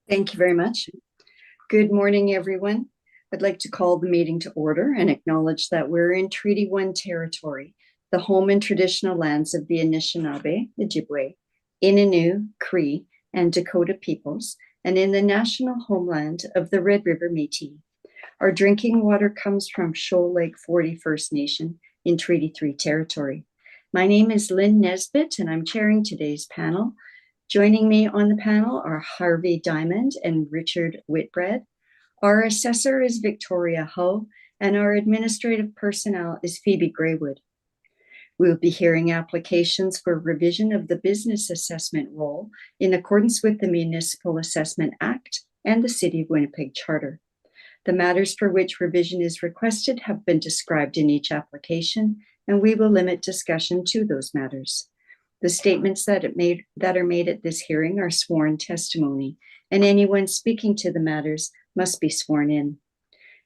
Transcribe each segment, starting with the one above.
Thank you very much. Good morning, everyone. I'd like to call the meeting to order and acknowledge that we're in Treaty 1 territory, the home and traditional lands of the Anishinaabe, Ojibwe, Innu, Cree, and Dakota peoples, and in the national homeland of the Red River Métis. Our drinking water comes from Shoal Lake 40 First Nation in Treaty 3 territory. My name is Lynn Nesbitt, and I'm chairing today's panel. Joining me on the panel are Harvey Diamond and Richard Whitbread. Our assessor is Victoria Ho, and our administrative personnel is Phoebe Graywood. We will be hearing applications for revision of the business assessment role in accordance with the Municipal Assessment Act and the City of Winnipeg Charter. The matters for which revision is requested have been described in each application, and we will limit discussion to those matters. The statements that are made at this hearing are sworn testimony, and anyone speaking to the matters must be sworn in.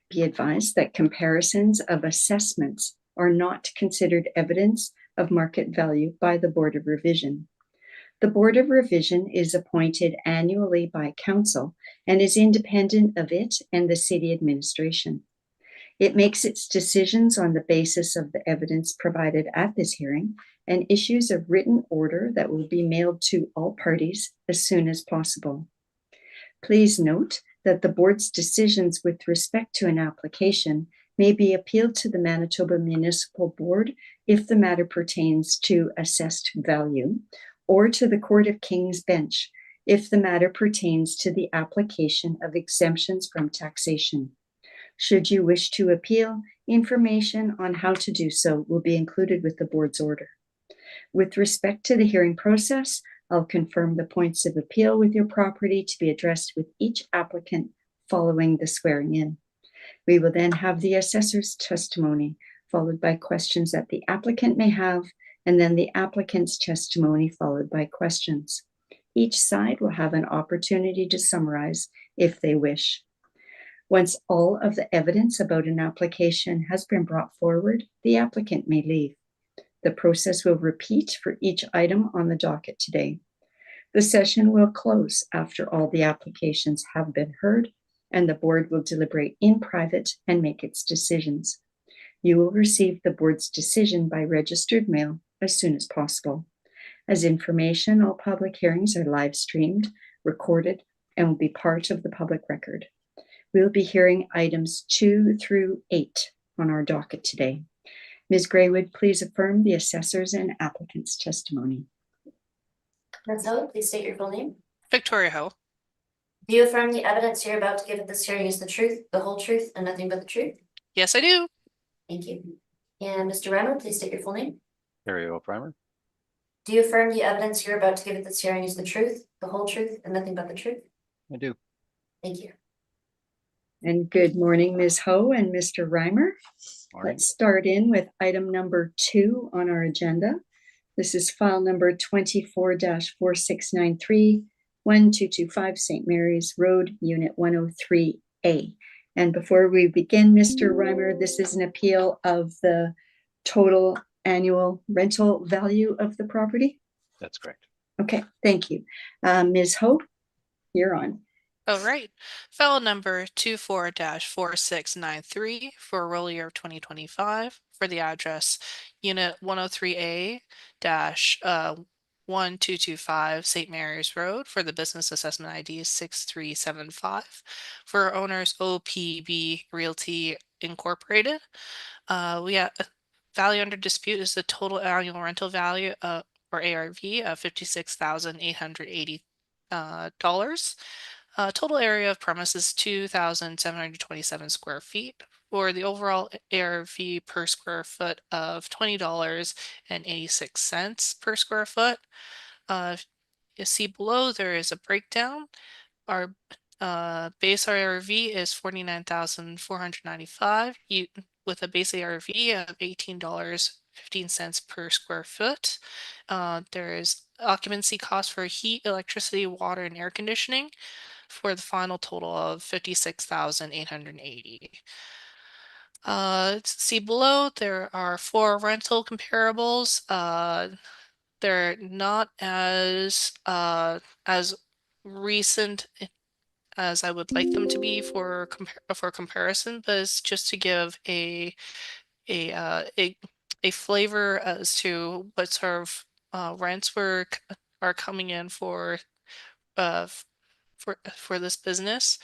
Be advised that comparisons of assessments are not considered evidence of market value by the Board of Revision. The Board of Revision is appointed annually by Council and is independent of it and the City administration. It makes its decisions on the basis of the evidence provided at this hearing and issues a written order that will be mailed to all parties as soon as possible. Please note that the board's decisions with respect to an application may be appealed to the Manitoba Municipal Board if the matter pertains to assessed value, or to the Court of King's Bench if the matter pertains to the application of exemptions from taxation. Should you wish to appeal, information on how to do so will be included with the board's order. With respect to the hearing process, I'll confirm the points of appeal with your property to be addressed with each applicant following the swearing in. We will then have the assessor's testimony, followed by questions that the applicant may have, and then the applicant's testimony followed by questions. Each side will have an opportunity to summarize if they wish. Once all of the evidence about an application has been brought forward, the applicant may leave. The process will repeat for each item on the docket today. The session will close after all the applications have been heard, and the board will deliberate in private and make its decisions. You will receive the board's decision by registered mail as soon as possible. As information, all public hearings are live streamed, recorded, and will be part of the public record. We will be hearing items 2 through 8 on our docket today. Ms. Graywood, please affirm the assessor's and applicant's testimony. Ms. Ho, please state your full name. Victoria Ho. Do you affirm the evidence you're about to give at this hearing is the truth, the whole truth, and nothing but the truth? Yes, I do. Thank you. And Mr. Reimer, please state your full name. Harry O. Primer. Do you affirm the evidence you're about to give at this hearing is the truth, the whole truth, and nothing but the truth? I do. Thank you. And good morning, Ms. Ho and Mr. Reimer. Morning. Let's start in with item number 2 on our agenda. This is file number 24-4693, 1225 St. Mary's Road, Unit 103A. And before we begin, Mr. Reimer, this is an appeal of the total annual rental value of the property? That's correct. Okay, thank you. Ms. Ho, you're on. All right. File number 24-4693 for roll year of 2025 for the address Unit 103A-1225 St. Mary's Road for the business assessment ID 6375 for owners OPB Realty Incorporated. We have value under dispute is the total annual rental value or ARV of $56,880. Total area of premises 2,727 square feet, for the overall ARV per square foot of $20.86 per square foot. You see below there is a breakdown. Our base ARV is $49,495 with a base ARV of $18.15 per square foot. There is occupancy cost for heat, electricity, water, and air conditioning for the final total of $56,880. See below, there are 4 rental comparables. They're not as recent as I would like them to be for comparison, but it's just to give a uh, a a flavor as to what sort of rents are coming in uh f- for this business.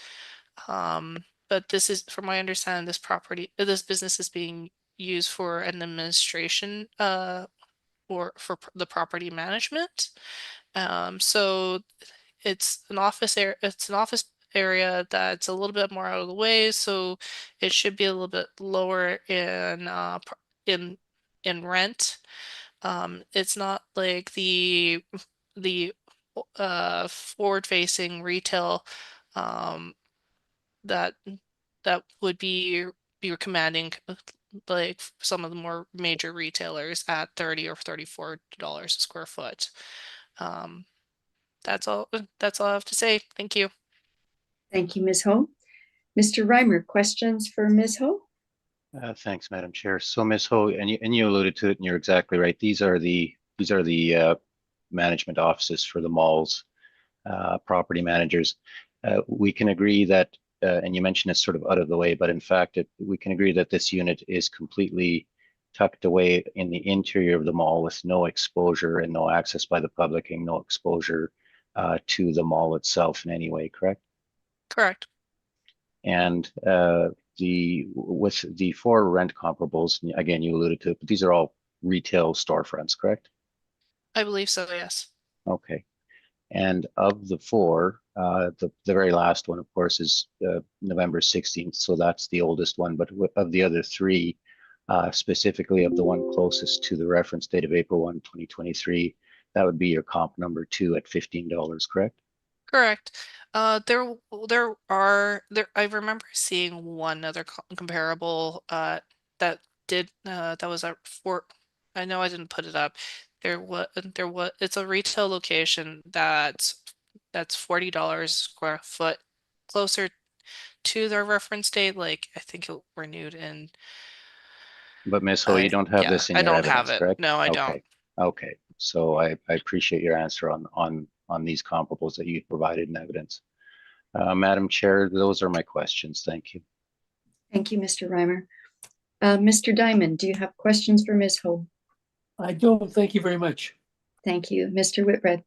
But this is, from my understanding, this business is being used for an administration or for the property management. So it's an office area that's a little bit more out of the way, so it should be a little bit lower in rent. It's not like the forward-facing retail um that would be commanding like some of the more major retailers at $30 or $34 a square foot. Um, that's all I have to say. Thank you. Thank you, Ms. Ho. Mr. Reimer, questions for Ms. Ho? Thanks, Madam Chair. So Ms. Ho, and you alluded to it, and you're exactly right. These are the management offices for the malls, property managers. We can agree that, and you mentioned it's sort of out of the way, but in fact, we can agree that this unit is completely tucked away in the interior of the mall with no exposure and no access by the public and no exposure to the mall itself in any way, correct? Correct. And with the four rent comparables, again, you alluded to it, but these are all retail storefronts, correct? I believe so, yes. Okay. And of the four, the very last one, of course, is November 16th. So that's the oldest one. But of the other three, specifically of the one closest to the reference date of April 1, 2023, that would be your comp number 2 at $15, correct? Correct. I remember seeing one other comparable that that was at I know I didn't put it up. There was it's a retail location that's $40 square foot, closer to their reference date. Like I think it renewed in But Ms. Ho, you don't have yeah, this in I your don't have evidence, it. correct? No, I don't. Okay. Okay. So I appreciate your answer on these comparables that you provided in evidence. Madam Chair, those are my questions. Thank you. Thank you, Mr. Reimer. Mr. Diamond, do you have questions for Ms. Ho? I don't. Thank you very much. Thank you. Mr. Whitbread.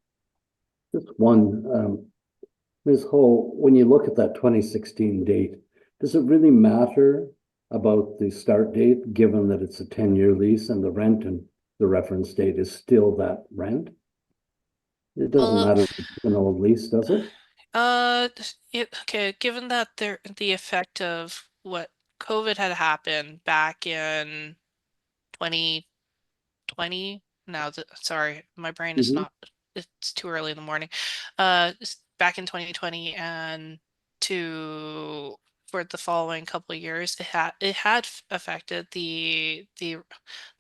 Just one, Ms. Ho, when you look at that 2016 date, does it really matter about the start date, given that it's a 10-year lease and the rent and the reference date is still that rent? It doesn't Well, matter if it's an old lease, does it? Okay, given that the effect of what COVID had happened back in 2020, sorry, my brain is Mhm. not, it's too early in the morning. Back in 2020 and for the following couple of years, it had affected the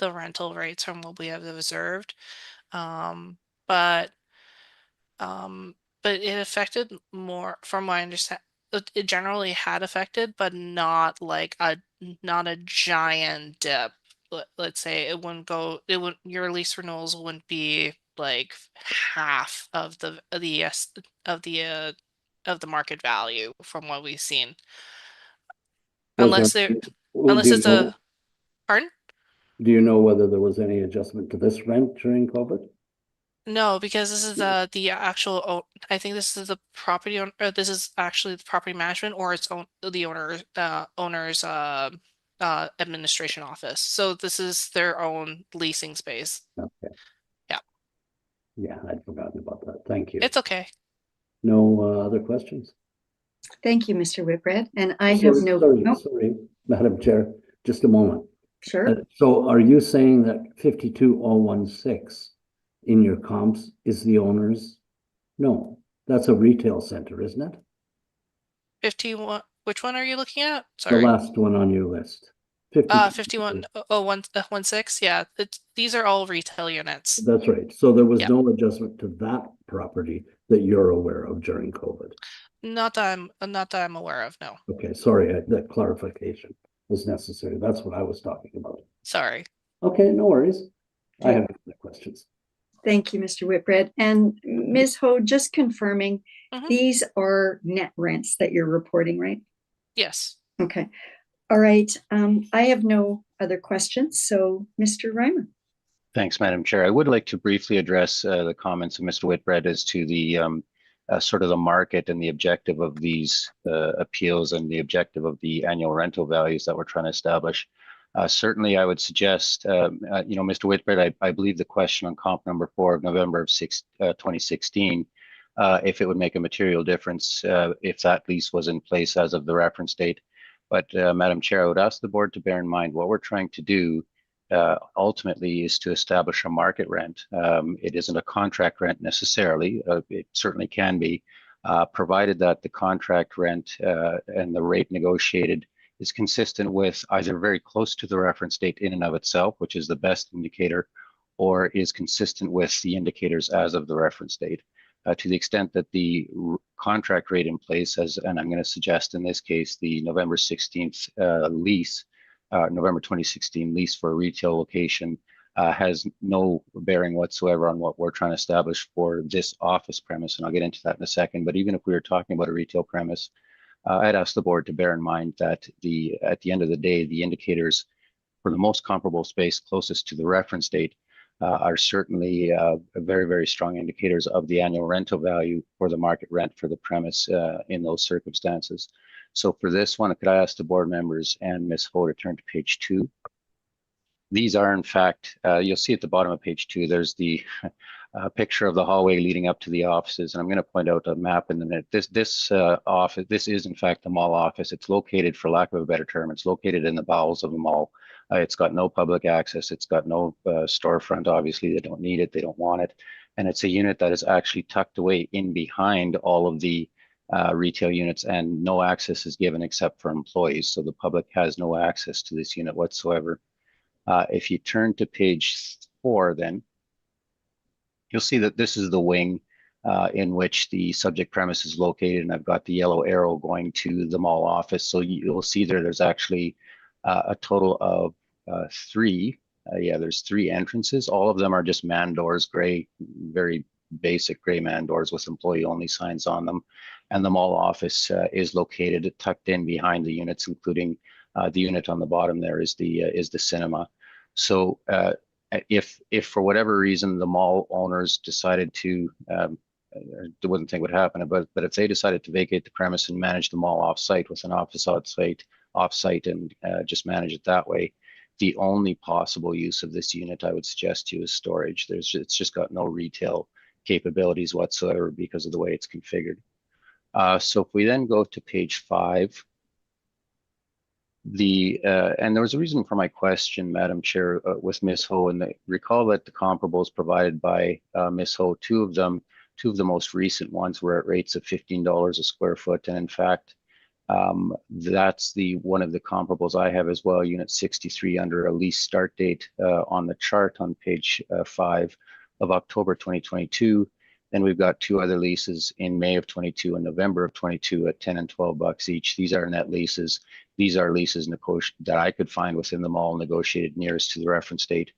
rental rates from what we have observed. Um, but um, but it affected more, from my understand. It generally had affected, but not a giant dip. Let's say your lease renewals wouldn't be like half of of the uh, of the market value from what we've seen. Was there, Unless there, do unless you it's know, pardon? do you know whether there was any adjustment to this rent during COVID? No, because this is the actual I think this is the property owner, this is actually the property management or its own the owner's administration office. So this is their own leasing space. Okay. Yeah. Yeah, I'd forgotten about that. Thank you. It's okay. No other questions? Thank you, Mr. Whitbread. And I have Sorry, Madam Chair, just a moment. Sure. So are you saying that 52016 in your comps is the owner's? No, that's a retail center, isn't it? 51, which one are you looking at? The Sorry. last one on your list. 510116. Yeah, these are all retail units. That's right. So there was Yeah. no adjustment to that property that you're aware of during COVID. Not that I'm aware of, no. Okay, sorry, that clarification was necessary. That's what I was talking about. Sorry. Okay, no worries. I Okay. have no questions. Thank you, Mr. Whitbread. And Ms. Ho, just confirming, Mhm. these are net rents that you're reporting, right? Yes. Okay. All right. I have no other questions. So, Mr. Reimer. Thanks, Madam Chair. I would like to briefly address the comments of Mr. Whitbread as to the sort of the market and the objective of these appeals and the objective of the annual rental values that we're trying to establish. Certainly, I would suggest, Mr. Whitbread, I believe the question on comp number 4 of November of 2016, if it would make a material difference if that lease was in place as of the reference date. But Madam Chair, I would ask the board to bear in mind what we're trying to do ultimately is to establish a market rent. It isn't a contract rent necessarily. It certainly can be, provided that the contract rent and the rate negotiated is consistent with either very close to the reference date in and of itself, which is the best indicator, or is consistent with the indicators as of the reference date. To the extent that the contract rate in place, and I'm going to suggest in this case the November 16th lease, November 2016 lease for a retail location has no bearing whatsoever on what we're trying to establish for this office premise, and I'll get into that in a second. But even if we were talking about a retail premise, I'd ask the board to bear in mind that at the end of the day, the indicators for the most comparable space closest to the reference date are certainly very, very strong indicators of the annual rental value for the market rent for the premise in those circumstances. So for this one, could I ask the board members and Ms. Ho to turn to page 2? These are, in fact, you'll see at the bottom of page 2, there's the picture of the hallway leading up to the offices. And I'm going to point out a map in a minute. This office, this is, in fact, the mall office. It's located, for lack of a better term, it's located in the bowels of the mall. It's got no public access. It's got no storefront. Obviously, they don't need it. They don't want it. And it's a unit that is actually tucked away in behind all of the retail units, and no access is given except for employees. So the public has no access to this unit whatsoever. If you turn to page 4, then you'll see that this is the wing in which the subject premise is located, and I've got the yellow arrow going to the mall office. So you'll see there's actually a total of 3. There's 3 entrances. All of them are just man doors, gray, very basic gray man doors with employee only signs on them. And the mall office is located tucked in behind the units, including the unit on the bottom there is the cinema. So if for whatever reason the mall owners decided to, I wouldn't think would happen, but if they decided to vacate the premise and manage the mall off-site with an office off-site and just manage it that way, the only possible use of this unit I would suggest to you is storage. It's just got no retail capabilities whatsoever because of the way it's configured. So if we then go to page 5, and there was a reason for my question, Madam Chair, with Ms. Ho, and recall that the comparables provided by Ms. Ho, two of the most recent ones were at rates of $15 a square foot, and in fact, that's one of the comparables I have as well, unit 63 under a lease start date on the chart on page 5 of October 2022. Then we've got 2 other leases in May of 22 and November of 22 at 10 and 12 bucks each. These are net leases. These are leases that I could find within the mall negotiated nearest to the reference date.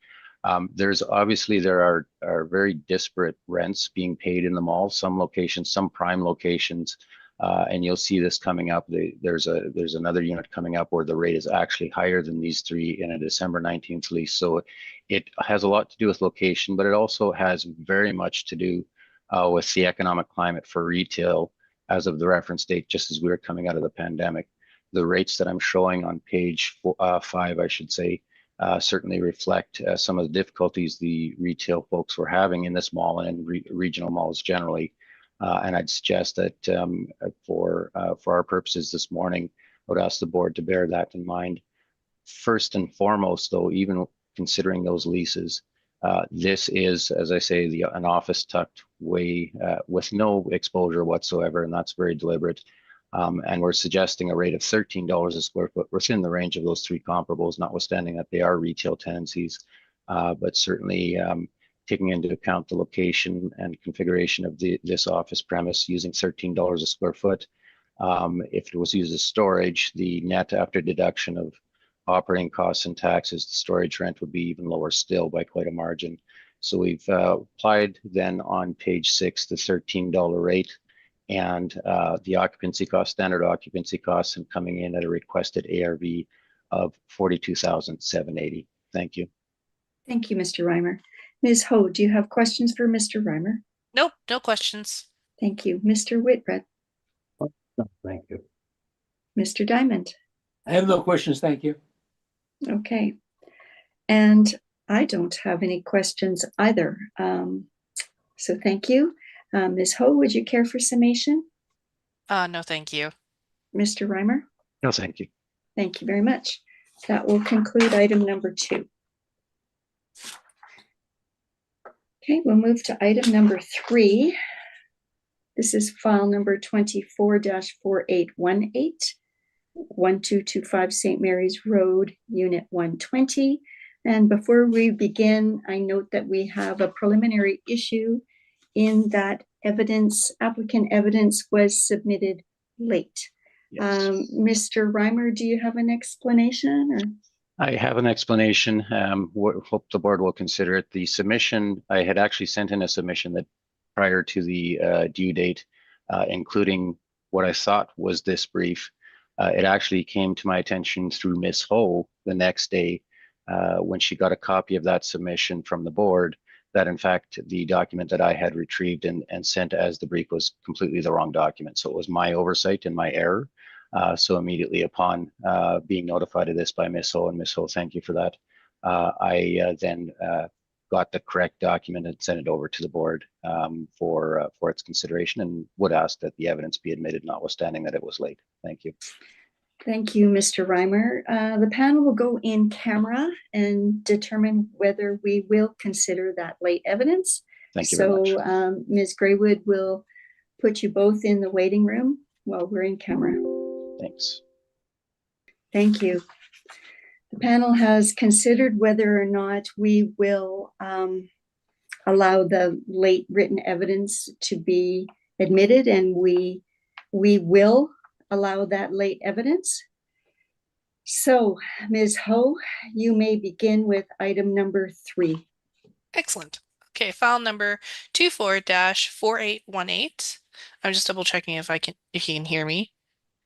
There are very disparate rents being paid in the mall. Some locations, some prime locations, and you'll see this coming up. There's another unit coming up where the rate is actually higher than these 3 in a December 19th lease. So it has a lot to do with location, but it also has very much to do with the economic climate for retail as of the reference date, just as we were coming out of the pandemic. The rates that I'm showing on page 5, I should say, certainly reflect some of the difficulties the retail folks were having in this mall and in regional malls generally. And I'd suggest that for our purposes this morning, I would ask the board to bear that in mind. First and foremost, though, even considering those leases, this is, as I say, an office tucked way with no exposure whatsoever, and that's very deliberate. And we're suggesting a rate of $13 a square foot within the range of those 3 comparables, notwithstanding that they are retail tenancies, but certainly taking into account the location and configuration of this office premise using $13 a square foot. If it was used as storage, the net after deduction of operating costs and taxes, the storage rent would be even lower still by quite a margin. So we've applied then on page 6 the $13 rate and the occupancy cost, standard occupancy costs, and coming in at a requested ARV of $42,780. Thank you. Thank you, Mr. Reimer. Ms. Ho, do you have questions for Mr. Reimer? Nope, no questions. Thank you. Mr. Whitbread, No, thank you. Mr. Diamond. I have no questions, thank you. Okay. And I don't have any questions either. So thank you. Ms. Ho, would you care for summation? No, thank you. Mr. Reimer? No, thank you. Thank you very much. That will conclude item number 2. Okay, we'll move to item number 3. This is file number 24-4818, 1225 St. Mary's Road, Unit 120. And before we begin, I note that we have a preliminary issue in that applicant evidence was submitted late. Yes. Mr. Reimer, do you have an explanation? Or? I have an explanation. Hope the board will consider it. The submission, I had actually sent in a submission that prior to the due date, including what I thought was this brief. It actually came to my attention through Ms. Ho the next day when she got a copy of that submission from the board, that in fact the document that I had retrieved and sent as the brief was completely the wrong document. So it was my oversight and my error. So immediately upon being notified of this by Ms. Ho, and Ms. Ho, thank you for that, I then got the correct document and sent it over to the board for its consideration, and would ask that the evidence be admitted, notwithstanding that it was late. Thank you. Thank you, Mr. Reimer. The panel will go in camera and determine whether we will consider that late evidence. Thank you very much. So Ms. Graywood will put you both in the waiting room while we're in camera. Thanks. Thank you. The panel has considered whether or not we will allow the late written evidence to be admitted, and we will allow that late evidence. So, Ms. Ho, you may begin with item number 3. Excellent. Okay, file number 24-4818. I'm just double checking if you can hear me.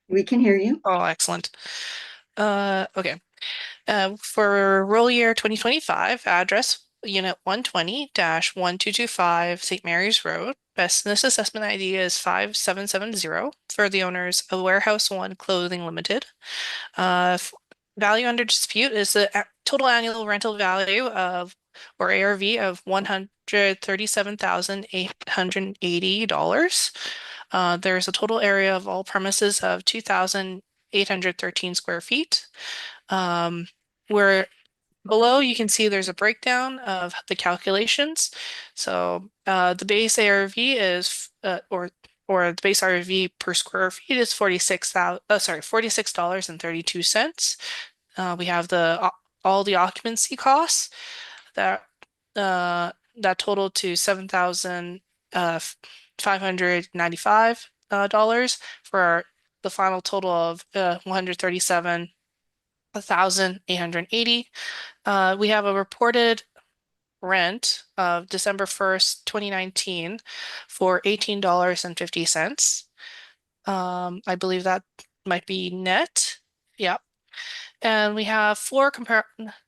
We can hear you. Oh, excellent. Okay. For roll year 2025, address unit 120-1225 St. Mary's Road. Business assessment ID is 5770 for the owners of Warehouse One Clothing Limited. Value under dispute is the total annual rental value of, or ARV, of $137,880. There's a total area of all premises of 2,813 square feet. Where below you can see there's a breakdown of the calculations. So the base ARV is or the base ARV per square feet is $46.32. We have all the occupancy costs that total to $7,595 for the final total of $137,880. We have a reported rent of December 1st, 2019 for $18.50. I believe that might be net. Yep. And we have 4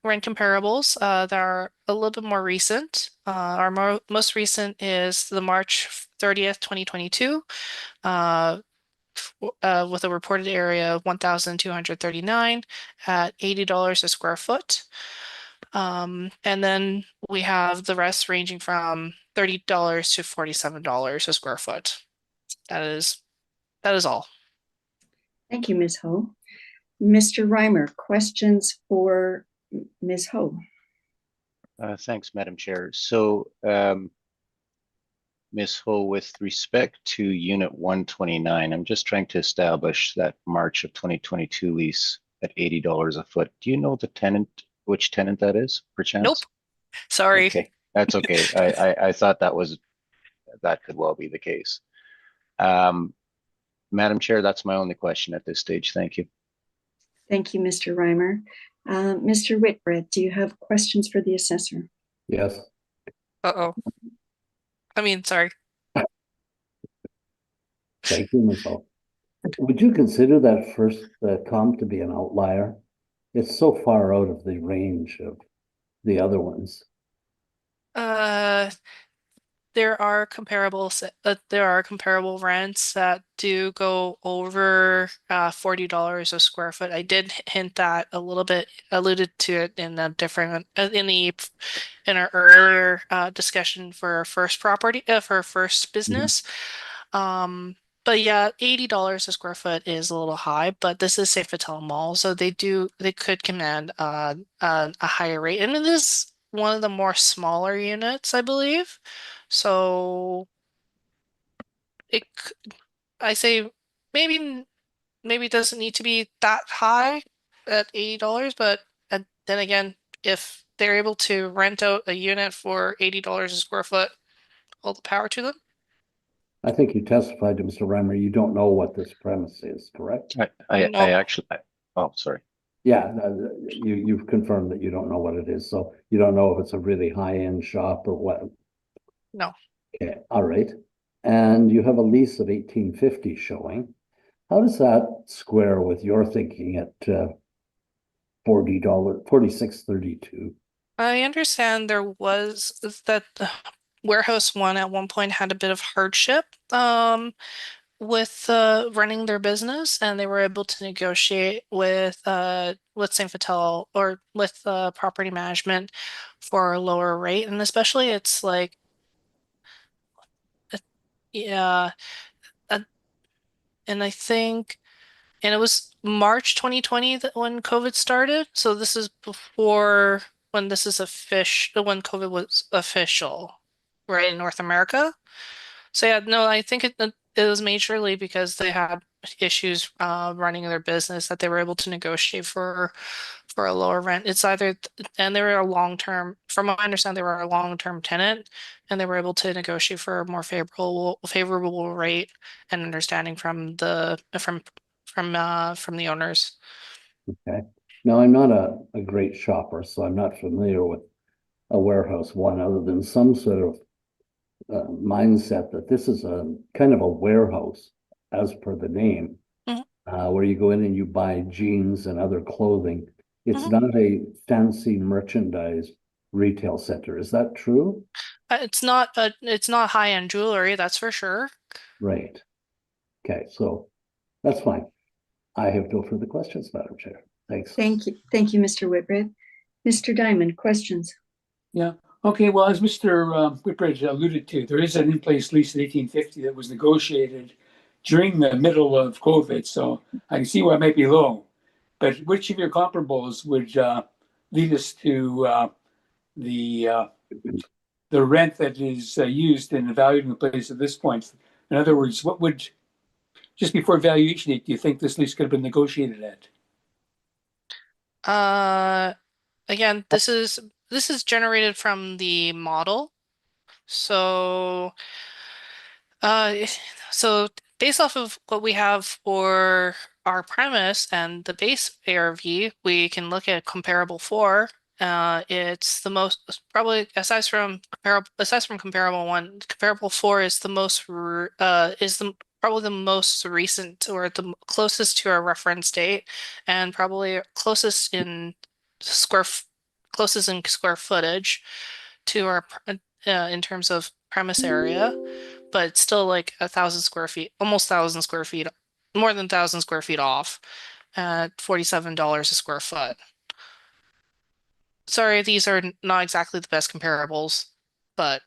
rent comparables that are a little bit more recent. Our most recent is the March 30th, 2022, with a reported area of 1,239 at $80 a square foot. And then we have the rest ranging from $30 to $47 a square foot. That is all. Thank you, Ms. Ho. Mr. Reimer, questions for Ms. Ho? Thanks, Madam Chair. So, Ms. Ho, with respect to Unit 129, I'm just trying to establish that March of 2022 lease at $80 a foot. Do you know the tenant, which tenant that is, perchance? Nope. Sorry. Okay, that's okay. I thought that could well be the case. Madam Chair, that's my only question at this stage. Thank you. Thank you, Mr. Reimer. Mr. Whitbread, do you have questions for the assessor? Yes. Uh-oh. I mean, sorry. Thank you, Ms. Hall. Would you consider that first comp to be an outlier? It's so far out of the range of the other ones. Uh, there are comparable rents that do go over $40 a square foot. I did hint that a little bit, alluded to it in a different in our earlier discussion for our first property for our first business. Um, but yeah, $80 a square foot is a little high, but this is Safe Patel Mall, so they could command a higher rate, and it is one of the more smaller units, I believe. So I say maybe maybe it doesn't need to be that high at $80, but then again, if they're able to rent out a unit for $80 a square foot, all the power to them. I think you testified to Mr. Reimer, you don't know what this premise is, correct? No. Oh, sorry. Yeah, you've confirmed that you don't know what it is, so you don't know if it's a really high-end shop or what. No. Okay, all right. And you have a lease of 1850 showing. How does that square with your thinking at $40, 46.32? I understand there was that the warehouse one at one point had a bit of hardship with running their business, and they were able to negotiate with Saint Vital or with property management for a lower rate. And especially it's like uh, yeah, uh, and I think and it was March 2020 that when COVID started. So this is before when this is when COVID was official, right, in North America. So yeah, no, I think it was majorly because they had issues running their business that they were able to negotiate for a lower rent. It's either and they were a long-term, from what I understand, they were a long-term tenant, and they were able to negotiate for a more favorable rate and understanding from the owners. Okay. Now, I'm not a great shopper, so I'm not familiar with a warehouse one other than some sort of mindset that this is a kind of a warehouse as per the name, Mhm, where you go in and you buy jeans and other clothing. It's mhm. not a fancy merchandise retail center. Is that true? It's not high-end jewelry, that's for sure. Right. Okay, so that's fine. I have no further questions, Madam Chair. Thanks. Thank you. Thank you, Mr. Whitbread. Mr. Diamond, questions? Yeah. Okay. Well, as Mr. Whitbread alluded to, there is an in-place lease in 1850 that was negotiated during the middle of COVID. So I can see why it might be low. But which of your comparables would lead us to the uh, the rent that is used in evaluating the place at this point? In other words, what would just before valuation date do you think this lease could have been negotiated at? Uh, Again, this is generated from the model. So, uh, so based off of what we have for our premise and the base ARV, we can look at comparable four. It's the most probably aside from comparable one, comparable four is the is the probably the most recent or the closest to our reference date, and probably square f- closest in square footage to in terms of premise area, but it's still like 1,000 square feet, almost 1,000 square feet, more than 1,000 square feet off at $47 a square foot. Sorry, these are not exactly the best comparables, but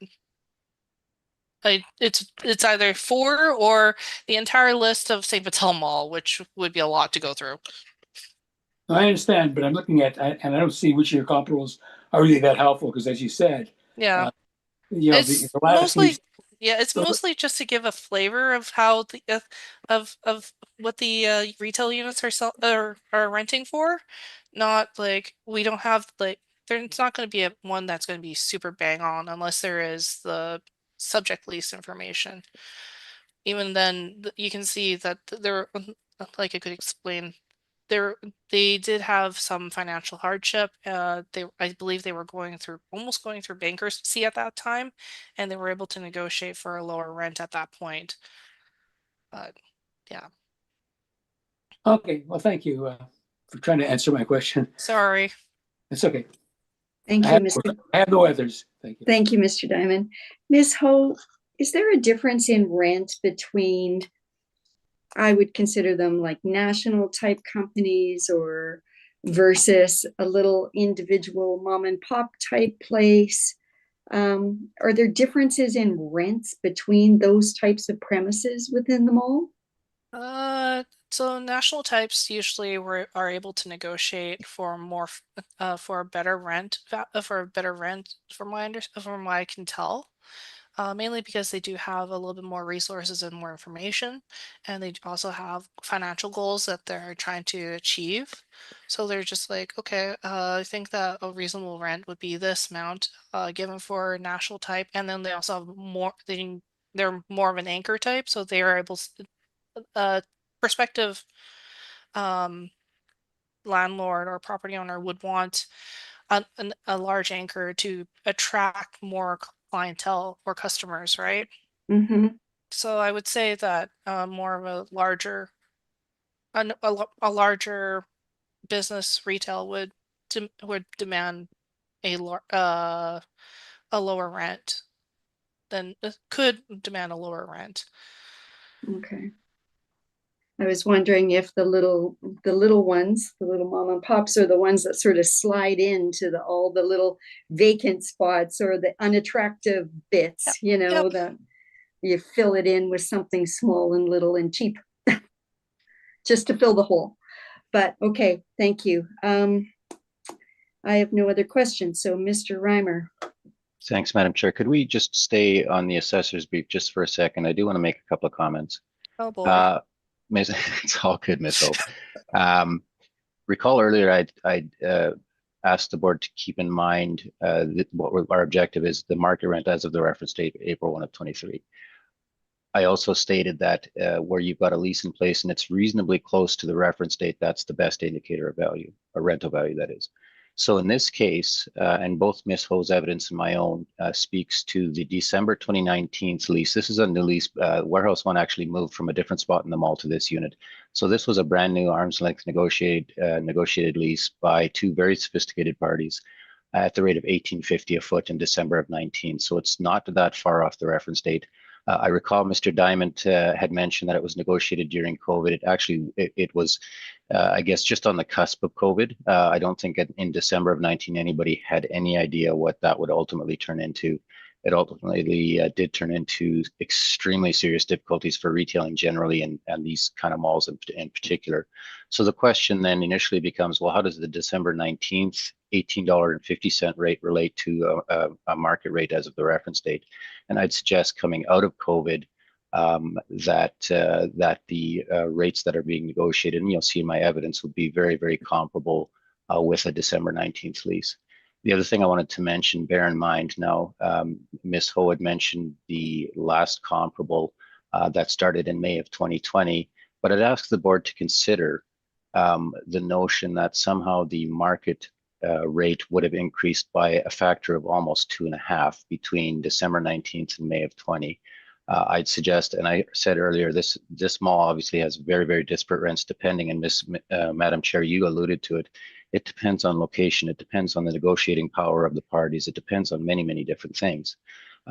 it's either four or the entire list of St. Vital Mall, which would be a lot to go through. I understand, but I'm looking at, and I don't see which of your comparables are really that helpful because, as you said, Yeah. uh, It's the last mostly lease. yeah, it's So, mostly just to give a flavor of how the of what the retail units are renting for. Not like we don't have like there's not going to be one that's going to be super bang on unless there is the subject lease information. Even then, you can see that there like I could explain they did have some financial hardship. I believe they were almost going through bankruptcy at that time, and they were able to negotiate for a lower rent at that point. But yeah, Okay, well, thank you for trying to answer my question. sorry. It's okay. Thank I you, have, Mr. I have no others. Thank you. Thank you, Mr. Diamond. Ms. Ho, is there a difference in rent between, I would consider them like national type companies or versus a little individual mom and pop type place? Are there differences in rents between those types of premises within the mall? So national types usually are able to negotiate for for a better rent from from what I can tell. Mainly because they do have a little bit more resources and more information, and they also have financial goals that they're trying to achieve. So they're just like, okay, I think that a reasonable rent would be this amount, given for national type, and then they also have they're more of an anchor type, so they are able prospective um, landlord or property owner would want a large anchor to attract more clientele or customers, right? Mm-hmm. So I would say that more of a larger business retail would demand a lower rent than could demand a lower rent. Okay. I was wondering if the little ones, the little mom and pops, are the ones that sort of slide into all the little vacant spots or the unattractive bits, Yep. that you fill it in with something small and little and cheap just to fill the hole. But okay, thank you. I have no other questions. So Mr. Reimer. Thanks, Madam Chair. Could we just stay on the assessor's brief just for a second? I do want to make a couple of comments. Oh boy. It's all good, Ms. Hope. Recall earlier I'd asked the board to keep in mind what our objective is, the market rent as of the reference date, April 1 of 23. I also stated that where you've got a lease in place and it's reasonably close to the reference date, that's the best indicator of value, or rental value, that is. So in this case, and both Ms. Ho's evidence and my own speaks to the December 2019 lease. This is a new lease. Warehouse One actually moved from a different spot in the mall to this unit. So this was a brand new arm's length negotiated lease by two very sophisticated parties at the rate of $18.50 a foot in December of 19. So it's not that far off the reference date. I recall Mr. Diamond had mentioned that it was negotiated during COVID. It was, I guess, just on the cusp of COVID. I don't think in December of 19 anybody had any idea what that would ultimately turn into. It ultimately did turn into extremely serious difficulties for retailing generally, and these kind of malls in particular. So the question then initially becomes, well, how does the December 19th $18.50 rate relate to a market rate as of the reference date? And I'd suggest coming out of COVID that the rates that are being negotiated, and you'll see in my evidence, would be very, very comparable with a December 19th lease. The other thing I wanted to mention, bear in mind now, Ms. Ho had mentioned the last comparable that started in May of 2020, but I'd ask the board to consider the notion that somehow the market rate would have increased by a factor of almost 2.5 between December 19th and May of 20. I'd suggest, and I said earlier, this mall obviously has very, very disparate rents depending, and Madam Chair, you alluded to it. It depends on location. It depends on the negotiating power of the parties. It depends on many, many different things.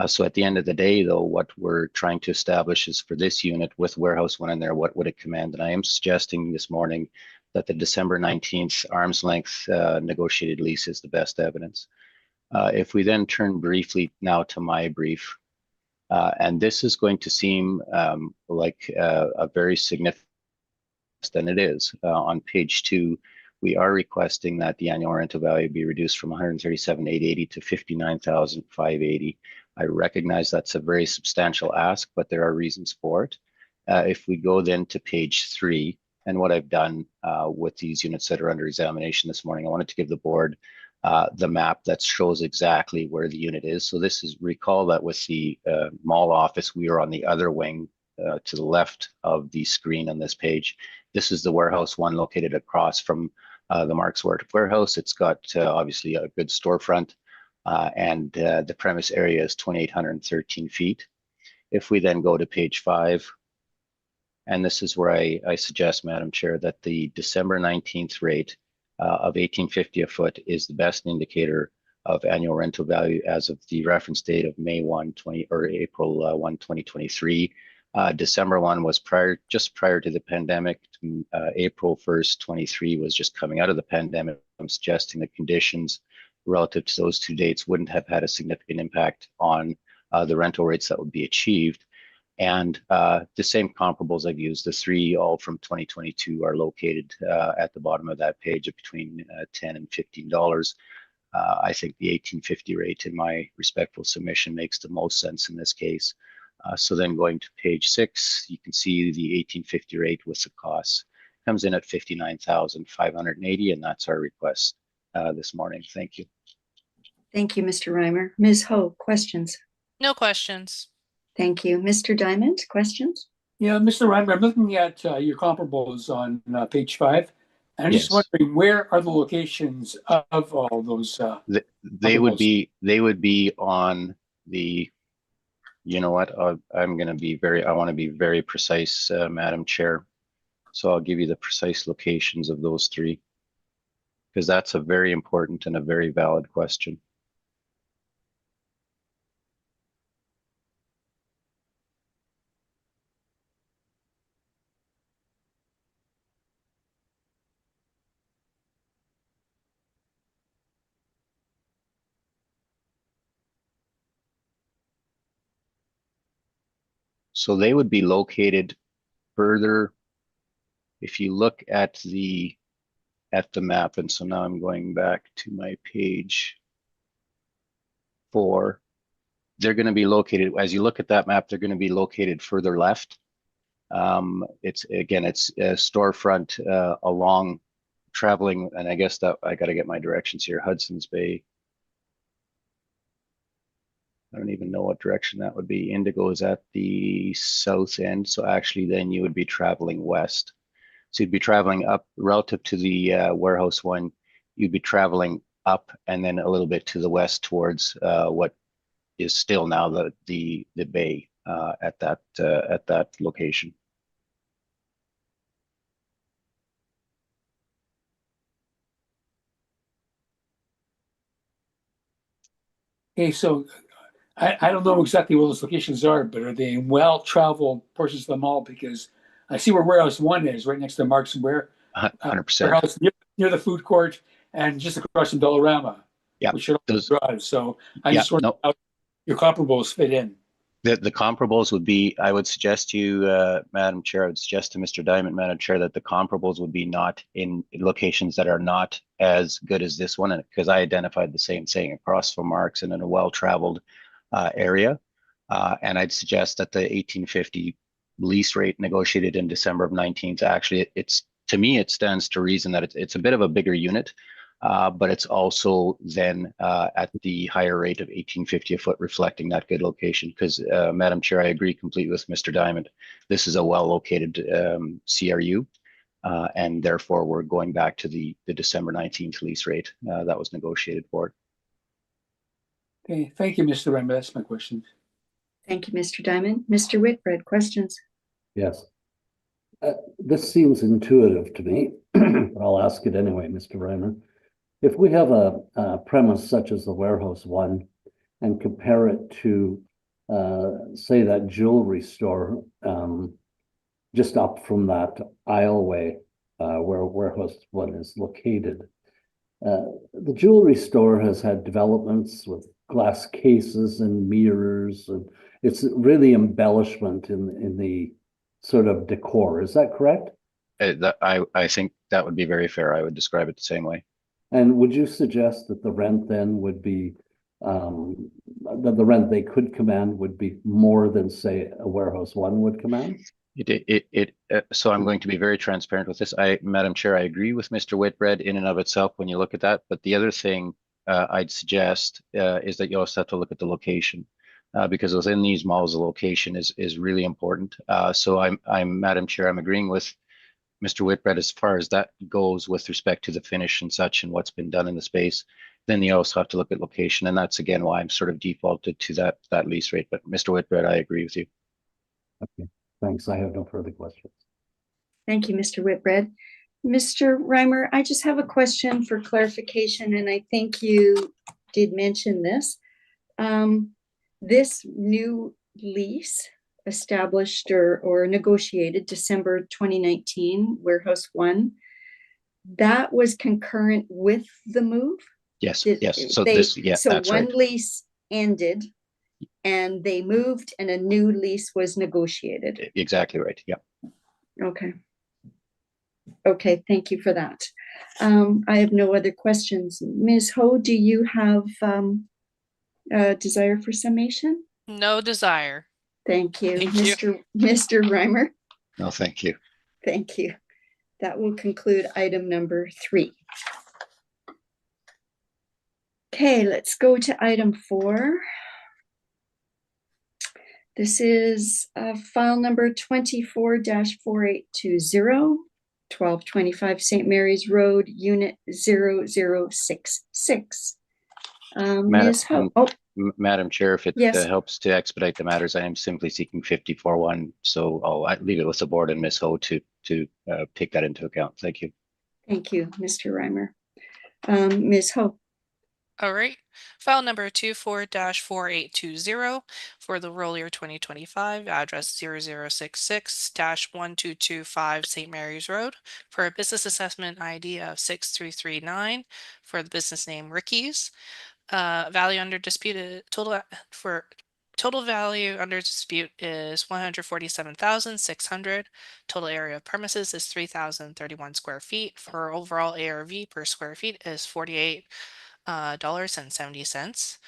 So at the end of the day, though, what we're trying to establish is for this unit with Warehouse One in there, what would it command? And I am suggesting this morning that the December 19th arm's length negotiated lease is the best evidence. If we then turn briefly now to my brief, and this is going to seem like a very significant, than it is. On page 2, we are requesting that the annual rental value be reduced from $137,880 to $59,580. I recognize that's a very substantial ask, but there are reasons for it. If we go then to page 3, and what I've done with these units that are under examination this morning, I wanted to give the board the map that shows exactly where the unit is. So this is, recall that with the mall office, we are on the other wing to the left of the screen on this page. This is the warehouse one located across from the Mark's warehouse. It's got obviously a good storefront, and the premise area is 2,813 feet. If we then go to page 5, and this is where I suggest, Madam Chair, that the December 19th rate of $1,850 a foot is the best indicator of annual rental value as of the reference date of May 1, April 1, 2023. December 1 was just prior to the pandemic. April 1st, 23 was just coming out of the pandemic. I'm suggesting the conditions relative to those two dates wouldn't have had a significant impact on the rental rates that would be achieved. And the same comparables I've used, the three all from 2022 are located at the bottom of that page at between $10 and $15. I think the $1,850 rate in my respectful submission makes the most sense in this case. So then going to page 6, you can see the $1,850 rate with the costs comes in at $59,580, and that's our request this morning. Thank you. Thank you, Mr. Reimer. Ms. Ho, questions? No questions. Thank you. Mr. Diamond, questions? Yeah, Mr. Reimer, I'm looking at your comparables on page 5. And I'm just Yes. wondering, where are the locations of all those? They would be on the, you know what, I want to be very precise, Madam Chair. So I'll give you the precise locations of those three, because that's a very important and a very valid question. So they would be located further. If you look at the map, and so now I'm going back to my page 4, they're going to be located, as you look at that map, they're going to be located further left. It's a storefront along traveling, and I guess that I got to get my directions here. Hudson's Bay. I don't even know what direction that would be. Indigo is at the south end, so actually then you would be traveling west. So you'd be traveling up relative to the warehouse one. You'd be traveling up and then a little bit to the west towards what is still now the bay at that location. Okay, so I don't know exactly where those locations are, but are they in well-traveled portions of the mall? Because I see where warehouse 1 is, right next to Mark's 100%. warehouse near the food court and just across from Dollarama. Yeah, which should those drive. So I just wonder how your comparables fit in. The comparables would be, I would suggest to you, Madam Chair, I would suggest to Mr. Diamond, Madam Chair, that the comparables would be not in locations that are not as good as this one, because I identified the same thing across from Mark's and in a well-traveled area. And I'd suggest that the 1850 lease rate negotiated in December of 19, actually, to me, it stands to reason that it's a bit of a bigger unit. But it's also then at the higher rate of 1850 a foot, reflecting that good location. Because, Madam Chair, I agree completely with Mr. Diamond. This is a well-located CRU, and therefore we're going back to the December 19th lease rate that was negotiated for. Okay, thank you, Mr. Reimer. That's my question. Thank you, Mr. Diamond. Mr. Whitbread, questions? Yes. This seems intuitive to me, but I'll ask it anyway, Mr. Reimer. If we have a premise such as the warehouse one and compare it to, say, that jewelry store just up from that aisleway where warehouse one is located, the jewelry store has had developments with glass cases and mirrors, and it's really embellishment in the sort of decor. Is that correct? I think that would be very fair. I would describe it the same way. And would you suggest that the rent then would be, that the rent they could command would be more than, say, a warehouse one would command? So I'm going to be very transparent with this. Madam Chair, I agree with Mr. Whitbread in and of itself when you look at that. But the other thing I'd suggest is that you also have to look at the location. because within these malls, the location is really important. So Madam Chair, I'm agreeing with Mr. Whitbread as far as that goes with respect to the finish and such and what's been done in the space. Then you also have to look at location, and that's again why I'm sort of defaulted to that lease rate. But Mr. Whitbread, I agree with you. Okay, thanks. I have no further questions. Thank you, Mr. Whitbread. Mr. Reimer, I just have a question for clarification, and I think you did mention this. This new lease established or negotiated December 2019, Warehouse 1, that was concurrent with the move? Yes, Did yes. So they- that's one right. lease ended and they moved and a new lease was negotiated. Exactly right. Yeah. Okay. Okay, thank you for that. I have no other questions. Ms. Ho, do you have a desire for summation? No desire. Thank you. Thank you. Mr. Reimer, No, thank you. thank you. That will conclude item number 3. Okay, let's go to item 4. This is file number 24-4820, 1225 St. Mary's Road, Unit 0066. Ms. Ho, Madam Chair, if it Yes. helps to expedite the matters, I am simply seeking 54-1. So I'll leave it with the board and Ms. Ho to take that into account. Thank you. thank you, Mr. Reimer. Ms. Ho, All right. File number 24-4820 for the roll year 2025, address 0066-1225 St. Mary's Road for a business assessment ID of 6339 for the business name Ricky's. Value under dispute total value under dispute is 147,600. Total area of premises is 3,031 square feet. For overall ARV per square feet is $48.70.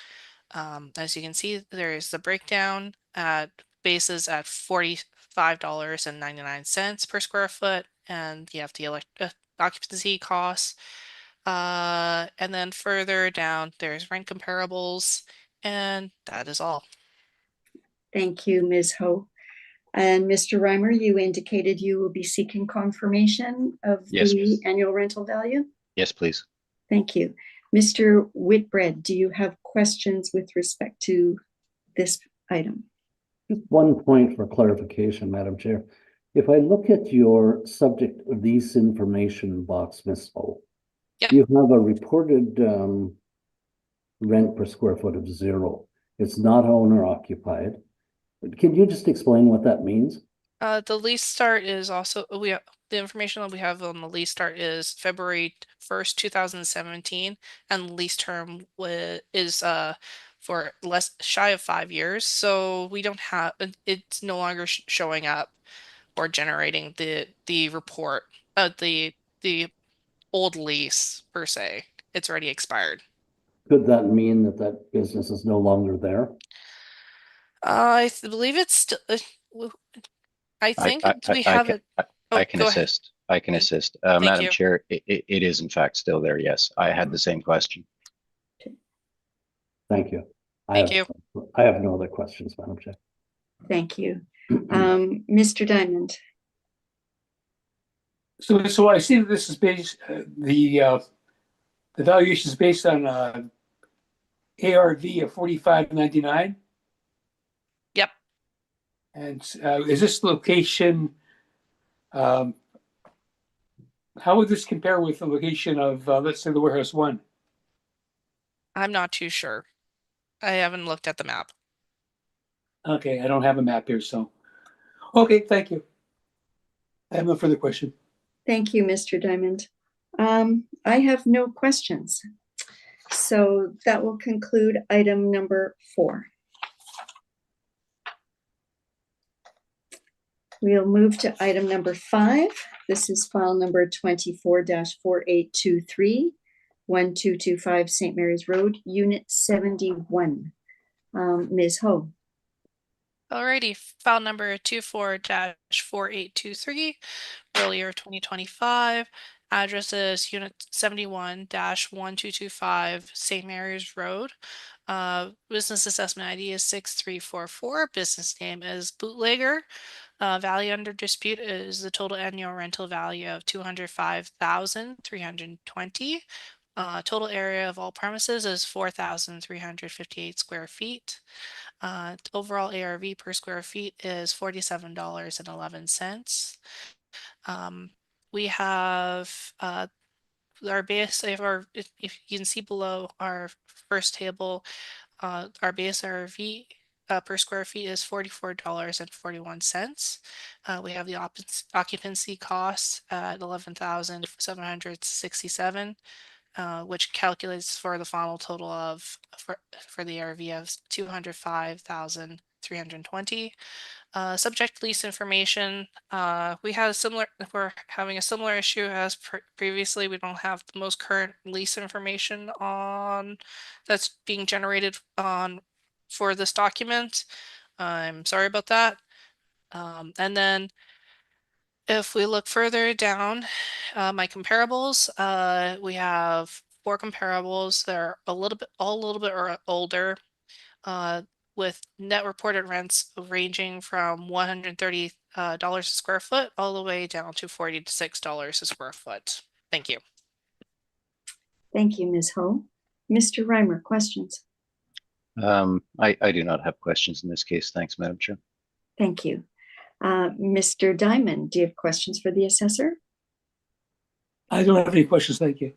As you can see, there is the breakdown at bases at $45.99 per square foot, and you have the occupancy costs. And then further down, there's rent comparables, and that is all. thank you, Ms. Ho. And Mr. Reimer, you indicated you will be seeking confirmation of Yes. the annual rental value? Yes, please. Thank you. Mr. Whitbread, do you have questions with respect to this item? Just one point for clarification, Madam Chair. If I look at your subject of these information box, Ms. Ho, Yep. you have a reported rent per square foot of 0. It's not owner occupied. Can you just explain what that means? The lease start is also the information that we have on the lease start is February 1st, 2017, and the lease term is for less shy of 5 years. So we don't have it's no longer showing up or generating the report the old lease per se. It's already expired. Could that mean that that business is no longer there? I believe it's still. I think we have it. I can Go ahead. assist. I can Thank- assist. thank Madam you. Chair, it is in fact still there. Yes, I had the same question. Thank you. Thank you. I have no other questions, Madam Chair. Thank you. Mr. Diamond, So I see that this is based, the valuation is based on ARV of 45.99. Yep. And is this location, how would this compare with the location of, let's say, the Warehouse 1? I'm not too sure. I haven't looked at the map. Okay, I don't have a map here, so. Okay, thank you. I have no further question. thank you, Mr. Diamond. I have no questions. So that will conclude item number 4. We'll move to item number 5. This is file number 24-4823, 1225 St. Mary's Road, Unit 71. Ms. Ho, Alrighty, file number 24-4823, roll year 2025, address is unit 71-1225 St. Mary's Road. Business assessment ID is 6344. Business name is Bootlegger. Value under dispute is the total annual rental value of 205,320. Total area of all premises is 4,358 square feet. Overall ARV per square feet is $47.11. We have our base, if you can see below our first table, our base RV per square feet is $44.41. We have the occupancy cost at 11,767, which calculates for the final total of for the RV of 205,320. Subject lease information. We're having a similar issue as previously. We don't have the most current lease information on that's being generated for this document. I'm sorry about that. And then if we look further down, my comparables, we have 4 comparables. They're all a little bit older. With net reported rents ranging from $130 a square foot all the way down to $46 a square foot. Thank you. Thank you, Ms. Ho. Mr. Reimer, questions? I do not have questions in this case. Thanks, Madam Chair. Thank you. Mr. Diamond, do you have questions for the assessor? I don't have any questions. Thank you.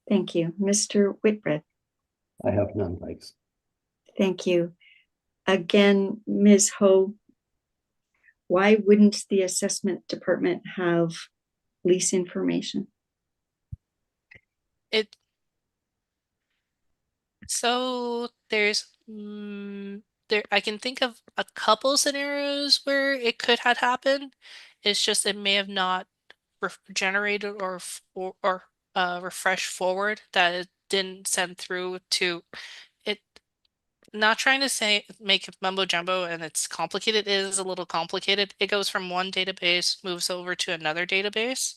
Thank you. Mr. Whitbread? I have none, thanks. Thank you. Again, Ms. Ho, why wouldn't the assessment department have lease information? So there's I can think of a couple scenarios where it could have happened. It's just it may have not generated or refreshed forward, that it didn't send through to it. Not trying to say make mumbo jumbo, and it's complicated. It is a little complicated. It goes from one database, moves over to another database,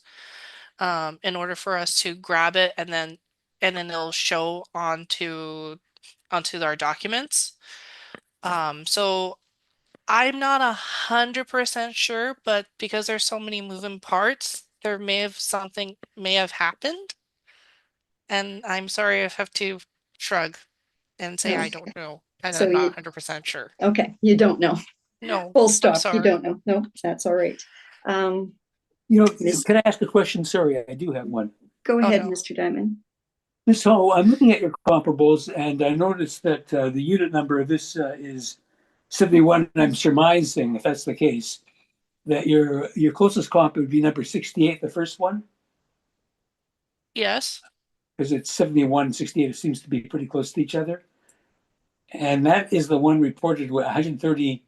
in order for us to grab it, and then it'll show onto our documents. So I'm not 100% sure, but because there's so many moving parts, something may have happened, and I'm sorry I have to shrug and say I don't know, and So I'm you- not 100% sure. Okay, you don't know. No, Full I'm stop, you sorry. don't know. No, that's all right. Miss- Can I ask a question? Sorry, I do have one. Go Oh, ahead, no. Mr. Diamond. Ms. Ho, I'm looking at your comparables, and I noticed that the unit number of this is 71, and I'm surmising, if that's the case, that your closest comp would be number 68, the first one, Yes. because it's 71 and 68. It seems to be pretty close to each other. And that is the one reported with $130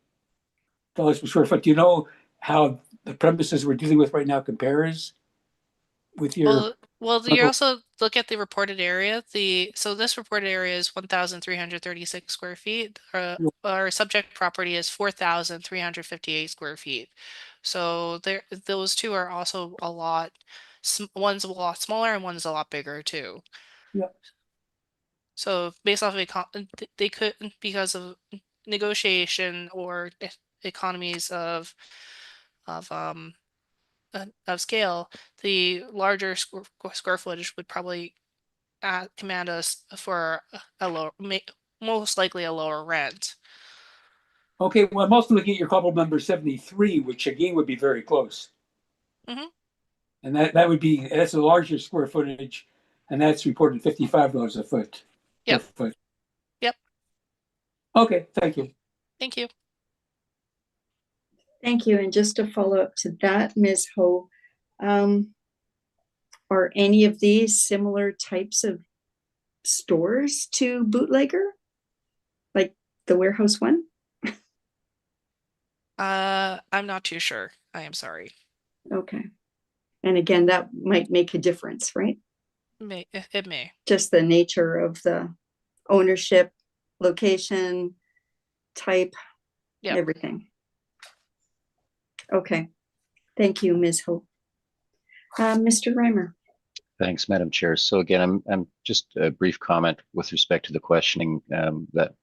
per square foot. Do you know how the premises we're dealing with right now compares with your? Well, you also look at the reported area. So this reported area is 1,336 square feet. Our subject property is 4,358 square feet. So those two are also a lot. One's a lot smaller and one's a lot bigger too. Yeah. So based off of they could, because of negotiation or economies of scale, the larger square footage would probably command us for a lower, most likely a lower rent. Okay, well, I'm also looking at your comparable number 73, which again would be very close. Mhm. And that's a larger square footage, and that's reported $55 a foot. Yep. Per foot. Yep. Okay, thank you. Thank you. Thank you. And just to follow up to that, Ms. Ho, are any of these similar types of stores to Bootlegger? Like the warehouse one? I'm not too sure. I am sorry. Okay. And again, that might make a difference, right? It may. Just the nature of the ownership, location, type, Yep. everything. Okay. Thank you, Ms. Ho. Mr. Reimer. Thanks, Madam Chair. So again, I'm just a brief comment with respect to the questioning that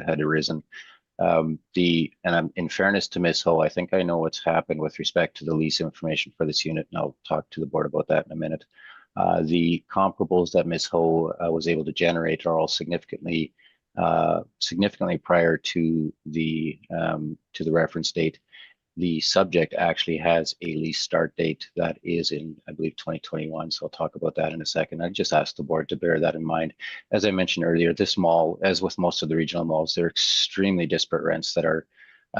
had arisen. In fairness to Ms. Ho, I think I know what's happened with respect to the lease information for this unit, and I'll talk to the board about that in a minute. The comparables that Ms. Ho was able to generate are all significantly prior to the reference date. The subject actually has a lease start date that is in, I believe, 2021. So I'll talk about that in a second. I just asked the board to bear that in mind. As I mentioned earlier, this mall, as with most of the regional malls, they're extremely disparate rents that are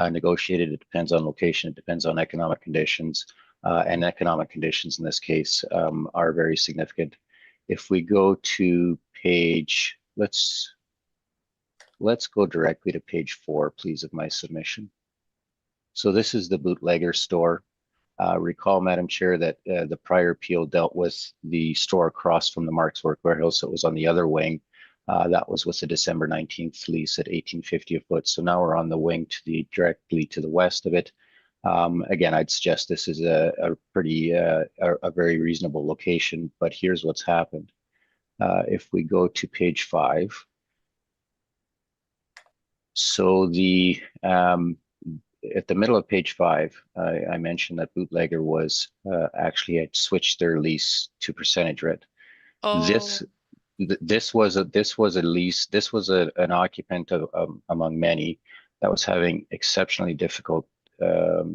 negotiated. It depends on location. It depends on economic conditions. And economic conditions in this case are very significant. If we go to page, let's go directly to page 4, please, of my submission. So this is the bootlegger store. Recall, Madam Chair, that the prior appeal dealt with the store across from the Mark's Work Warehouse that was on the other wing. That was with the December 19th lease at $18.50 a foot. So now we're on the wing directly to the west of it. Again, I'd suggest this is a very reasonable location, but here's what's happened. If we go to page 5, so at the middle of page 5, I mentioned that Bootlegger was actually had switched their lease to percentage rent. Oh, This was a lease. This was an occupant among many that was having exceptionally difficult, a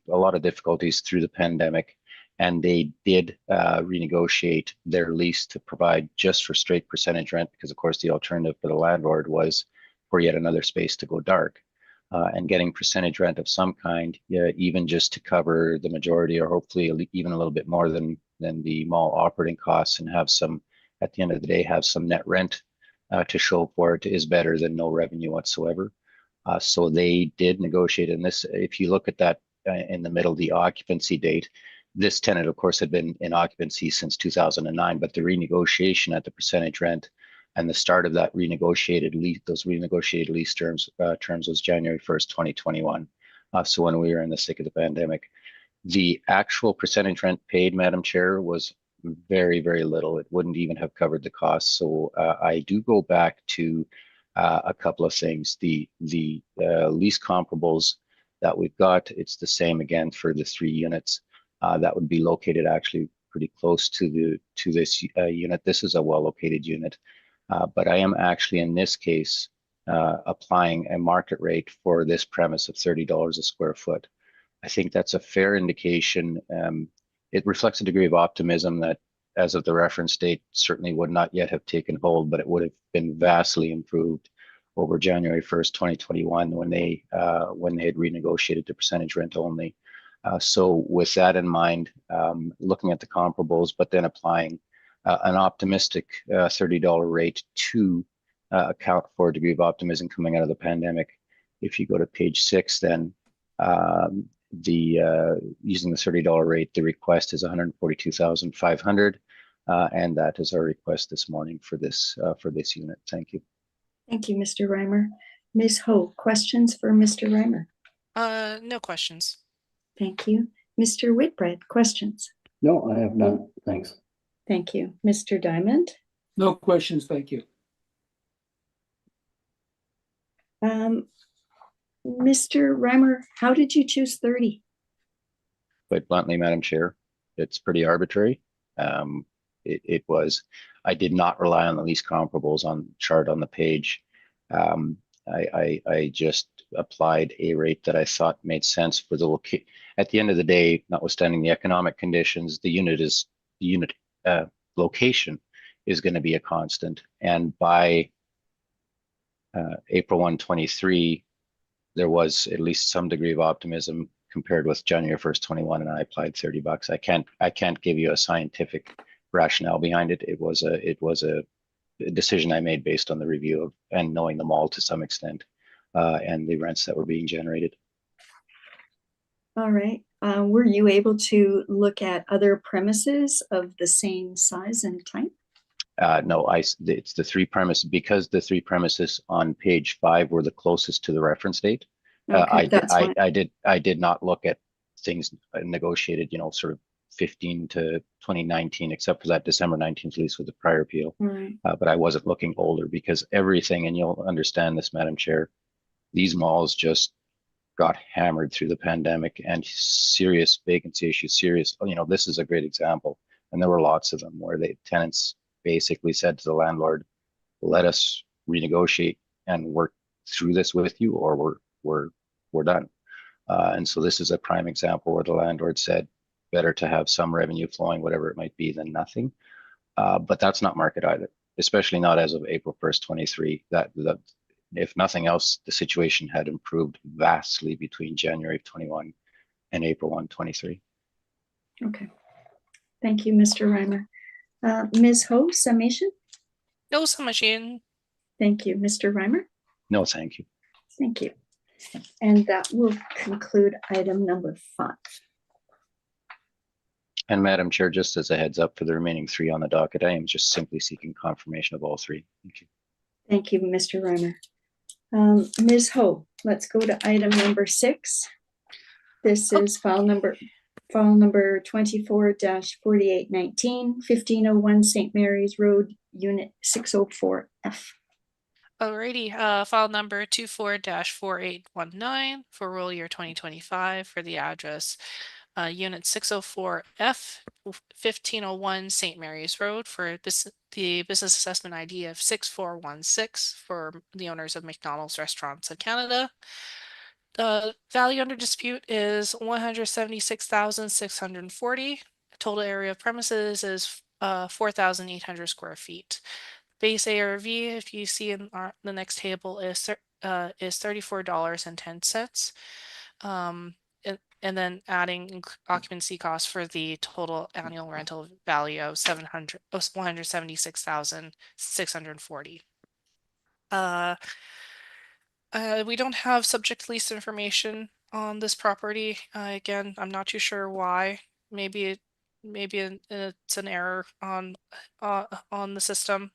lot of difficulties through the pandemic, and they did renegotiate their lease to provide just for straight percentage rent, because of course the alternative for the landlord was for yet another space to go dark. And getting percentage rent of some kind, even just to cover the majority, or hopefully even a little bit more than the mall operating costs, and have some, at the end of the day, have some net rent to show for it, is better than no revenue whatsoever. So they did negotiate. And this, if you look at that in the middle, the occupancy date, this tenant, of course, had been in occupancy since 2009, but the renegotiation at the percentage rent and the start of that renegotiated lease, those renegotiated lease terms was January 1st, 2021. So when we were in the thick of the pandemic, the actual percentage rent paid, Madam Chair, was very, very little. It wouldn't even have covered the costs. So I do go back to a couple of things. The lease comparables that we've got, it's the same again for the 3 units that would be located actually pretty close to this unit. This is a well-located unit. But I am actually, in this case, applying a market rate for this premise of $30 a square foot. I think that's a fair indication. It reflects a degree of optimism that, as of the reference date, certainly would not yet have taken hold, but it would have been vastly improved over January 1st, 2021, when they had renegotiated the percentage rent only. So with that in mind, looking at the comparables, but then applying an optimistic $30 rate to account for a degree of optimism coming out of the pandemic. If you go to page 6, then using the $30 rate, the request is $142,500, and that is our request this morning for this unit. Thank you. Thank you, Mr. Reimer. Ms. Ho, questions for Mr. Reimer? no questions. Thank you. Mr. Whitbread, questions? No, I have none. Thanks. Thank you. Mr. Diamond? No questions, thank you. Mr. Reimer, how did you choose 30? Quite bluntly, Madam Chair, it's pretty arbitrary. It was, I did not rely on the lease comparables on chart on the page. I just applied a rate that I thought made sense for the location. At the end of the day, notwithstanding the economic conditions, the unit location is going to be a constant. And by April 1, 23, there was at least some degree of optimism compared with January 1st, 21, and I applied $30. I can't give you a scientific rationale behind it. It was a decision I made based on the review of and knowing the mall to some extent and the rents that were being generated. All right. Were you able to look at other premises of the same size and type? No, it's the 3 premises, because the 3 premises on page 5 were the closest to the reference date. Okay, I did not look at things negotiated, sort of 2015 to 2019, except for that December 19th lease with the prior appeal. Right. But I wasn't looking older because everything, and you'll understand this, Madam Chair, these malls just got hammered through the pandemic and serious vacancy issues, serious, this is a great example. And there were lots of them where the tenants basically said to the landlord, let us renegotiate and work through this with you, or we're done. And so this is a prime example where the landlord said, better to have some revenue flowing, whatever it might be, than nothing. But that's not market either, especially not as of April 1st, 23. That if nothing else, the situation had improved vastly between January of 21 and April 1, 23. Okay. Thank you, Mr. Reimer. Ms. Ho, summation? No summation. Thank you. Mr. Reimer? No, thank you. Thank you. And that will conclude item number 5. And Madam Chair, just as a heads up for the remaining 3 on the docket, I am just simply seeking confirmation of all 3. Thank you. Thank you, Mr. Reimer. Ms. Ho, let's go to item number 6. This is file number 24-4819, 1501 St. Mary's Road, Unit 604F. Alrighty, file number 24-4819 for roll year 2025 for the address Unit 604F, 1501 St. Mary's Road for the business assessment ID of 6416 for the owners of McDonald's Restaurants of Canada. The value under dispute is 176,640. Total area of premises is 4,800 square feet. Base ARV, if you see in the next table, is $34.10. And then adding occupancy costs for the total annual rental value of 176,640. We don't have subject lease information on this property. Again, I'm not too sure why. Maybe it's an error on the system.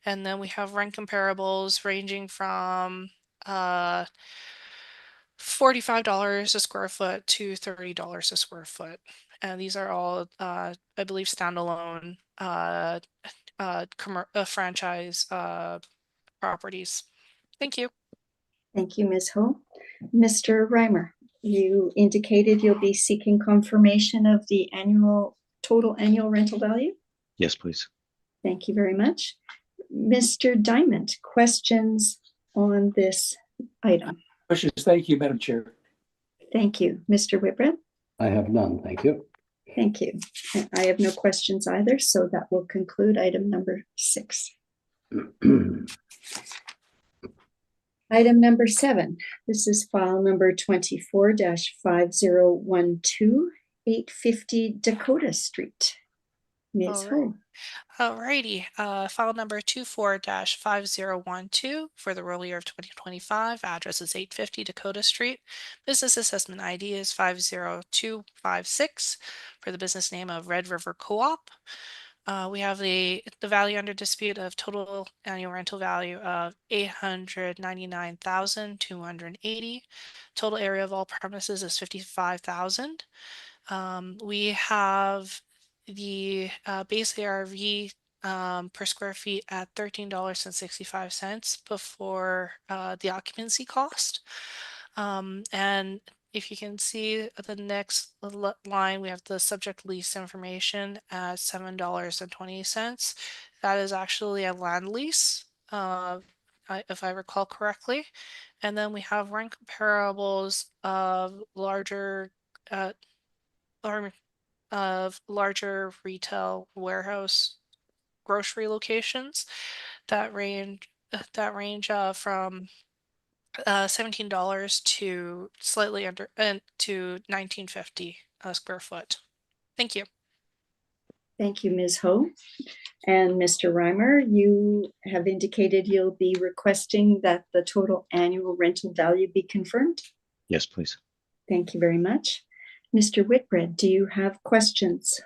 And then we have rent comparables ranging from $45 a square foot to $30 a square foot. And these are all, I believe, standalone franchise properties. Thank you. Thank you, Ms. Ho. Mr. Reimer, you indicated you'll be seeking confirmation of the total annual rental value? Yes, please. Thank you very much. Mr. Diamond, questions on this item? Questions? Thank you, Madam Chair. Thank you. Mr. Whitbread? I have none, thank you. Thank you. I have no questions either, so that will conclude item number 6. Item number 7, this is file number 24-5012, 850 Dakota Street. Ms. Ho. Alrighty, file number 24-5012 for the roll year of 2025. Address is 850 Dakota Street. Business assessment ID is 50256 for the business name of Red River Co-op. We have the value under dispute of total annual rental value of $899,280. Total area of all premises is 55,000. We have the base ARV per square feet at $13.65 before the occupancy cost. And if you can see the next line, we have the subject lease information at $7.20. That is actually a land lease, if I recall correctly. And then we have rent comparables of larger retail warehouse grocery locations that range from $17 to slightly under to $19.50 a square foot. Thank you. Thank you, Ms. Ho. And Mr. Reimer, you have indicated you'll be requesting that the total annual rental value be confirmed. Yes, please. Thank you very much. Mr. Whitbread, do you have questions?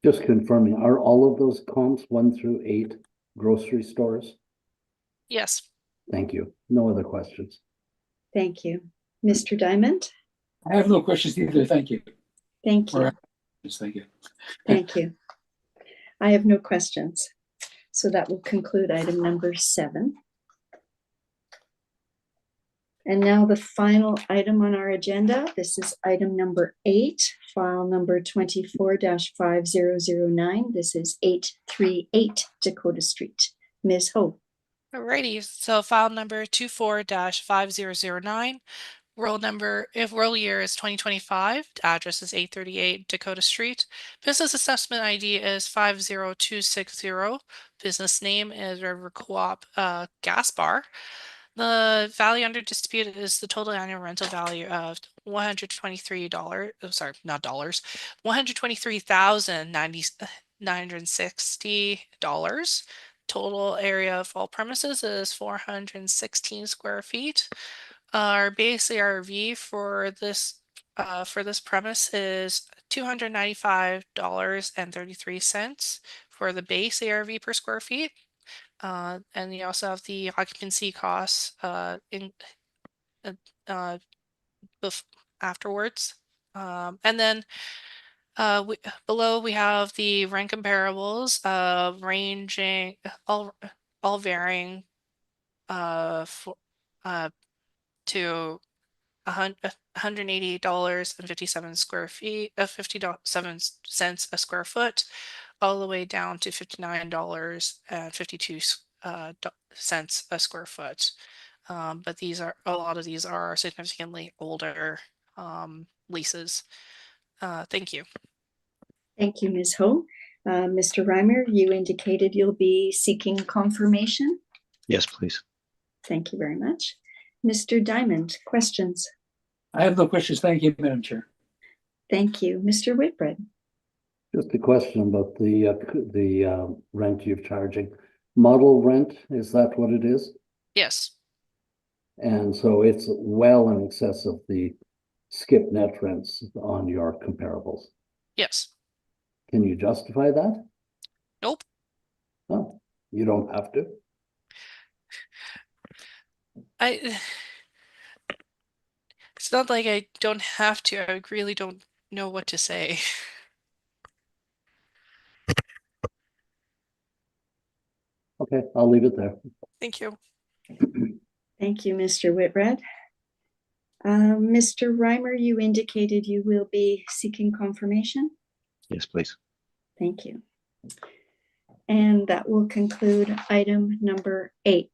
Just confirming, are all of those comps 1 through 8 grocery stores? Yes. Thank you. No other questions. Thank you. Mr. Diamond? I have no questions either. Thank you. Thank you. Thank you. Thank you. I have no questions. So that will conclude item number 7. And now the final item on our agenda. This is item number 8, file number 24-5009. This is 838 Dakota Street. Ms. Ho. Alrighty, so file number 24-5009. Roll number, if roll year is 2025, address is 838 Dakota Street. Business assessment ID is 50260. Business name is River Co-op Gas Bar. The value under dispute is the total annual rental value of $123. Oh, sorry, not dollars. $123,960. Total area of all premises is 416 square feet. Our base ARV for this premise is $295.33 for the base ARV per square feet. And you also have the occupancy costs afterwards. And then below we have the rent comparables ranging all varying to $188.57 square feet, 57 cents a square foot, all the way down to $59.52 cents a square foot. But a lot of these are significantly older leases. Thank you. Thank you, Ms. Ho. Mr. Reimer, you indicated you'll be seeking confirmation. Yes, please. Thank you very much. Mr. Diamond, questions? I have no questions. Thank you, Madam Chair. Thank you. Mr. Whitbread. Just a question about the rent you're charging. Model rent, is that what it is? Yes. And so it's well in excess of the skip net rents on your comparables. Yes. Can you justify that? Nope. Oh, you don't have to. It's not like I don't have to. I really don't know what to say. Okay, I'll leave it there. Thank you. Thank you, Mr. Whitbread. Mr. Reimer, you indicated you will be seeking confirmation. Yes, please. Thank you. And that will conclude item number 8.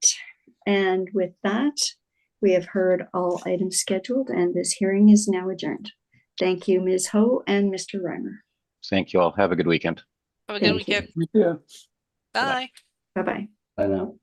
And with that, we have heard all items scheduled, and this hearing is now adjourned. Thank you, Ms. Ho and Mr. Reimer. Thank you all. Have a good weekend. Have a good Thank you. weekend. Yeah. Bye. Bye-bye. Bye now.